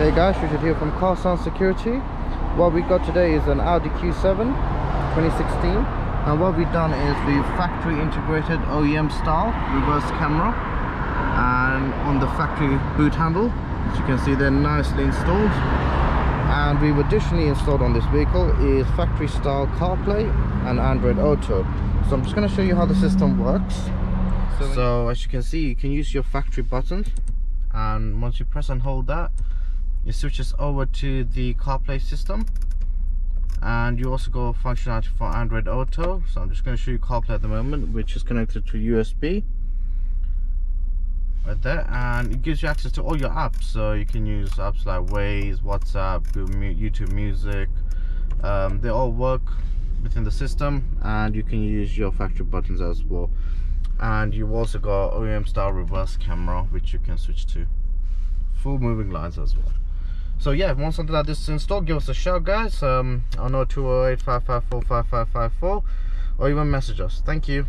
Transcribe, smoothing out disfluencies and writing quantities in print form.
Hey guys, Richard here from Car Sound Security. What we got today is an Audi Q7 2016, and what we've done is we've factory integrated OEM style reverse camera and on the factory boot handle. As you can see, they're nicely installed, and we've additionally installed on this vehicle is factory style CarPlay and Android Auto. So I'm just going to show you how the system works. So as you can see, you can use your factory buttons, and once you press and hold that, it switches over to the CarPlay system, and you also go functionality for Android Auto. So I'm just going to show you CarPlay at the moment, which is connected to USB right there, and it gives you access to all your apps. So you can use apps like Waze, WhatsApp, YouTube Music. They all work within the system, and you can use your factory buttons as well. And you've also got OEM style reverse camera, which you can switch to full moving lines as well. So yeah, if you want something like this installed, give us a shout, guys. I know 208-554-5554, or even message us. Thank you.